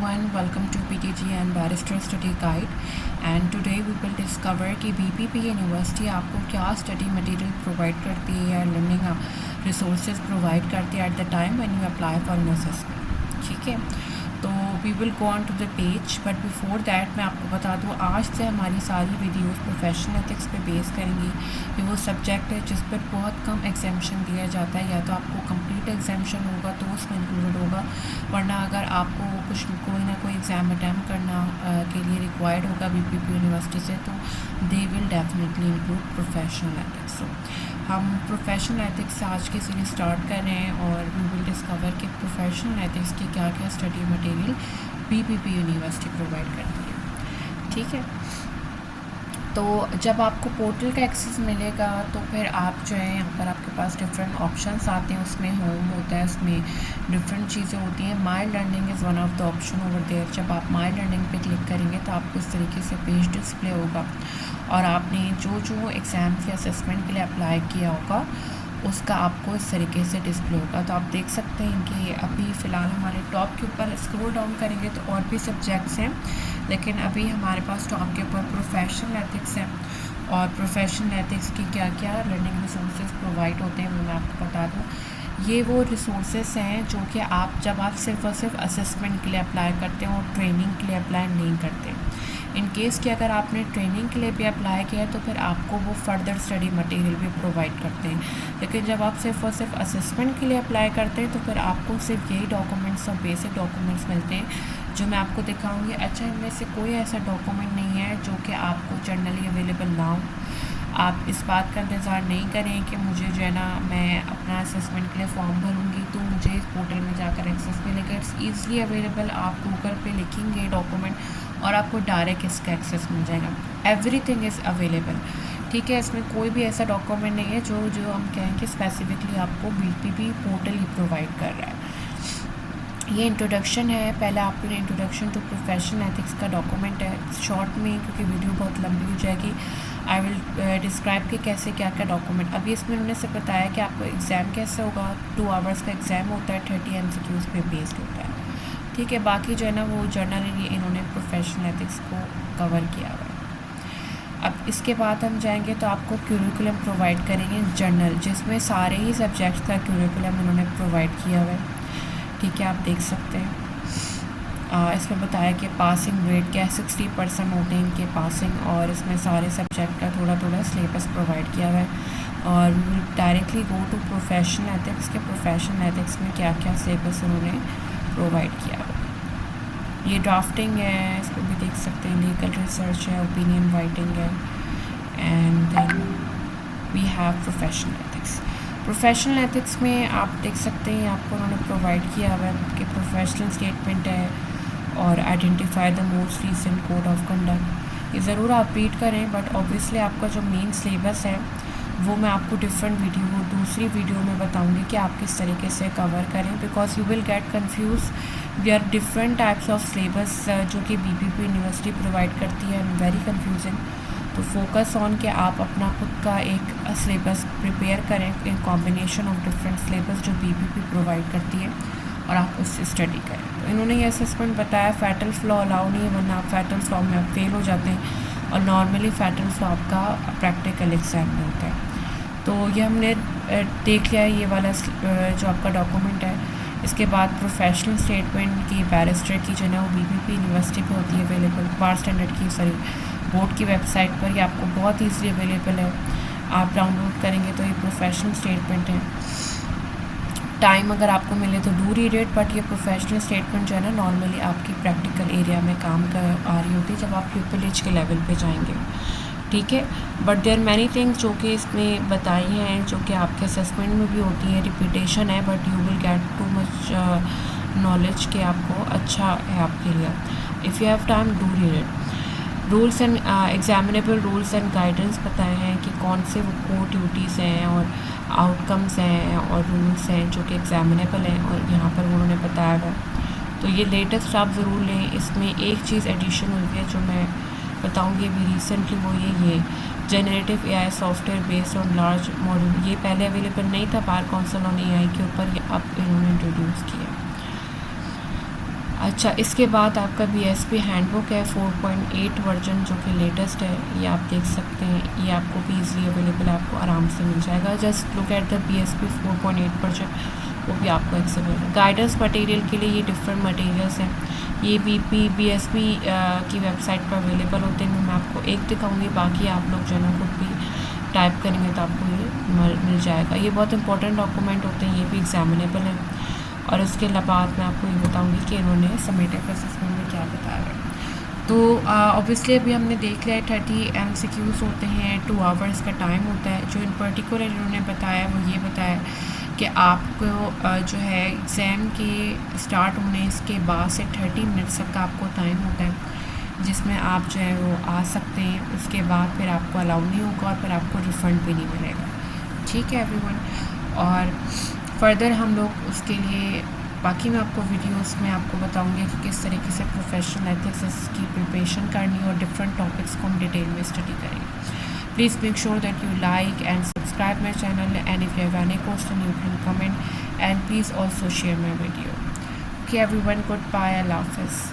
everyone, welcome to PTG and Barrister Study Guide, and today we will discover कि BPP university आपको क्या study material provide करती है या लर्निंग रिसोर्सेज प्रोवाइड करती है at the time when you apply for an assessment. ठीक है, तो we will go on to the page, but before that मैं आपको बता दूँ आज से हमारी सारी वीडियोस प्रोफेशनल एथिक्स पे बेस करेंगी। ये वो सब्जेक्ट है जिस पर बहुत कम एग्जामेशन दिया जाता है, या तो आपको कंप्लीट एग्जामेशन होगा तो उसमें इंक्लूडेड होगा, वरना अगर आपको कोई ना कोई एग्ज़ाम अटैम्प्ट करना के लिए रिक्वायर्ड होगा BPP यूनिवर्सिटी से, तो they will definitely include professional ethics. So हम प्रोफेशनल एथिक्स से आज की सीरीज स्टार्ट कर रहे हैं और वी विल डिस्कवर कि प्रोफेशनल एथिक्स की क्या क्या study material BPP university provide करती है। ठीक है, तो जब आपको पोर्टल का एक्सेस मिलेगा तो फिर आप जो है यहाँ पर आपके पास डिफरेंट ऑप्शंस आते हैं, उसमें होम होता है, उसमें डिफरेंट चीज़ें होती हैं। My learning is one of the option over there. जब आप माई लर्निंग पे क्लिक करेंगे तो आपको इस तरीके से पेज डिस्प्ले होगा और आपने जो एग्ज़ाम्स या असेसमेंट के लिए अप्लाई किया होगा उसका आपको इस तरीके से डिस्प्ले होगा। तो आप देख सकते हैं कि अभी फ़िलहाल हमारे टॉप के ऊपर स्क्रॉल डाउन करेंगे तो और भी सब्जेक्ट्स हैं, लेकिन अभी हमारे पास टॉप के ऊपर प्रोफेशनल एथिक्स है। और प्रोफेशनल एथिक्स की क्या क्या लर्निंग रिसोर्सेज प्रोवाइड होते हैं वो मैं आपको बता दूँ। ये वो रिसोर्सेज हैं जो कि जब आप सिर्फ और सिर्फ असेसमेंट के लिए अप्लाई करते हैं और ट्रेनिंग के लिए अप्लाई नहीं करते। इन केस कि अगर आपने ट्रेनिंग के लिए भी अप्लाई किया है तो फिर आपको वो फर्दर स्टडी मटेरियल भी प्रोवाइड करते हैं, लेकिन जब आप सिर्फ और सिर्फ असेसमेंट के लिए अप्लाई करते हैं तो फिर आपको सिर्फ यही डॉक्यूमेंट्स और बेसिक डॉक्यूमेंट्स मिलते हैं जो मैं आपको दिखाऊंगी। अच्छा, इनमें से कोई ऐसा डॉक्यूमेंट नहीं है जो कि आपको जनरली अवेलेबल ना हो। आप इस बात का इंतज़ार नहीं करें कि मुझे जो है ना मैं अपना असेसमेंट के लिए फॉर्म भरूंगी तो मुझे इस पोर्टल में जाकर एक्सेस मिलेगा। It's easily available. आप गूगल पे लिखेंगे डॉक्यूमेंट और आपको डायरेक्ट इसका एक्सेस मिल जाएगा। Everything is available. ठीक है, इसमें कोई भी ऐसा डॉक्यूमेंट नहीं है जो हम कहें कि स्पेसिफिकली आपको BPP पोर्टल ही प्रोवाइड कर रहा है। ये इंट्रोडक्शन है, पहले आपके लिए इंट्रोडक्शन टू प्रोफेशनल एथिक्स का डॉक्यूमेंट है। शॉर्ट में, क्योंकि वीडियो बहुत लंबी हो जाएगी, आई विल डिस्क्राइब कि कैसे क्या क्या डॉक्यूमेंट। अभी इसमें उन्होंने से बताया कि आपको एग्ज़ाम कैसे होगा। 2 आवर्स का एग्ज़ाम होता है, 30 MCQs पे बेस्ड होता है। ठीक है, बाकी जो है ना वो जर्नली इन्होंने प्रोफेशनल एथिक्स को कवर किया हुआ है। अब इसके बाद हम जाएंगे तो आपको क्यूरिकुलम प्रोवाइड करेंगे जर्नल, जिसमें सारे ही सब्जेक्ट्स का क्यूरिकुलम इन्होंने प्रोवाइड किया हुआ है। ठीक है, आप देख सकते हैं इसमें बताया कि पासिंग रेट क्या है, 60% होते हैं इनके पासिंग, और इसमें सारे सब्जेक्ट का थोड़ा थोड़ा सिलेबस प्रोवाइड किया हुआ है। और directly go to professional ethics के प्रोफेशनल एथिक्स में क्या क्या सिलेबस उन्होंने प्रोवाइड किया हुआ है। ये ड्राफ्टिंग है, इसको भी देख सकते हैं, लीगल रिसर्च है, ओपिनियन राइटिंग है, and then we have professional ethics. Professional ethics में आप देख सकते हैं आपको उन्होंने प्रोवाइड किया हुआ है कि प्रोफेशनल स्टेटमेंट है और identify the most recent code of conduct. ये ज़रूर आप रीड करें, बट ऑब्वियसली आपका जो मेन सिलेबस है वो मैं आपको डिफरेंट दूसरी वीडियो में बताऊंगी कि आप किस तरीके से कवर करें, because you will get confuse. There are different types of syllabus जो कि BPP यूनिवर्सिटी प्रोवाइड करती है, एंड वेरी कन्फ्यूजिंग। तो फोकस ऑन कि आप अपना खुद का एक सिलेबस प्रिपेयर करें, एक कॉम्बिनेशन ऑफ डिफरेंट सिलेबस जो BPP प्रोवाइड करती है, और आप उससे स्टडी करें। तो इन्होंने ये असेसमेंट बताया फैटल फ्लॉ अलाउ नहीं है, वरना आप फैटल फ्लॉ में आप फेल हो जाते हैं, और नॉर्मली फैटल फ्लॉ आपका प्रैक्टिकल एग्जाम में होता है। तो ये हमने देख लिया है, ये वाला जो आपका डॉक्यूमेंट है। इसके बाद प्रोफेशनल स्टेटमेंट की बैरिस्टर की जो है वो BPP यूनिवर्सिटी पे होती है अवेलेबल, बार स्टैंडर्ड की बोर्ड की वेबसाइट पर। ये आपको बहुत ईज़िली अवेलेबल है, आप डाउनलोड करेंगे तो ये प्रोफेशनल स्टेटमेंट है। टाइम अगर आपको मिले तो डू रीड इट, बट ये प्रोफेशनल स्टेटमेंट जो है ना नॉर्मली आपकी प्रैक्टिकल एरिया में काम कर आ रही होती है जब आप प्यूपिलेज के लेवल पे जाएंगे। ठीक है, बट देयर मैनी थिंग्स जो कि इसमें बताई हैं जो कि आपके असेसमेंट में भी होती है। रिपीटेशन है, but you will get too much knowledge के आपको अच्छा है आपके लिए। If you have time do read it. Rules and examinable rules and guidance बताए हैं कि कौन से वो कोर ड्यूटीज़ हैं और आउटकम्स हैं और रूल्स हैं जो कि एग्जामिनेबल हैं, और यहाँ पर उन्होंने बताया है। तो ये लेटेस्ट आप ज़रूर लें। इसमें एक चीज़ एडिशन हुई है जो मैं बताऊँगी अभी रिसेंटली, वो ये generative AI software based on large module. ये पहले अवेलेबल नहीं था बार काउंसिल ऑन AI के ऊपर, ये अब इन्होंने इंट्रोड्यूस किया। अच्छा, इसके बाद आपका BSP हैंडबुक है 4.8 वर्जन, जो कि लेटेस्ट है। ये आप देख सकते हैं, ये आपको भी ईज़िली अवेलेबल है, आपको आराम से मिल जाएगा। Just look at the BSP 4.8 version, वो भी आपको एक्सेसिबल है। गाइडेंस मटेरियल के लिए ये डिफरेंट मटेरियल्स हैं, ये BSP की वेबसाइट पर अवेलेबल होते हैं। मैं आपको एक दिखाऊंगी, बाकी आप लोग जो है खुद भी टाइप करेंगे तो आपको ये मिल जाएगा। ये बहुत इंपॉर्टेंट डॉक्यूमेंट होते हैं, ये भी एग्जामिनेबल है। और उसके बाद मैं आपको ये बताऊंगी कि इन्होंने समेटिव असेसमेंट में क्या बताया है। तो ऑब्वियसली अभी हमने देख लिया 30 MCQs होते हैं, 2 आवर्स का टाइम होता है। जो इन पर्टिकुलर इन्होंने बताया वो ये बताया कि आपको जो है एग्ज़ाम के स्टार्ट होने इसके बाद से 30 मिनट्स तक का आपको टाइम होता है, जिसमें आप जो है वो आ सकते हैं। उसके बाद फिर आपको अलाउ नहीं होगा और फिर आपको रिफ़ंड भी नहीं मिलेगा। ठीक है एवरीवन। और फर्दर हम लोग उसके लिए बाकी मैं आपको वीडियोस में आपको बताऊंगी कि किस तरीके से प्रोफेशनल एथिक्स की प्रिपरेशन करनी और डिफरेंट टॉपिक्स को हम डिटेल में स्टडी करेंगे। Please make sure that you like and subscribe my channel, and if you have any question you can comment, and please also share my video. Okay everyone, goodbye, Allah Hafiz.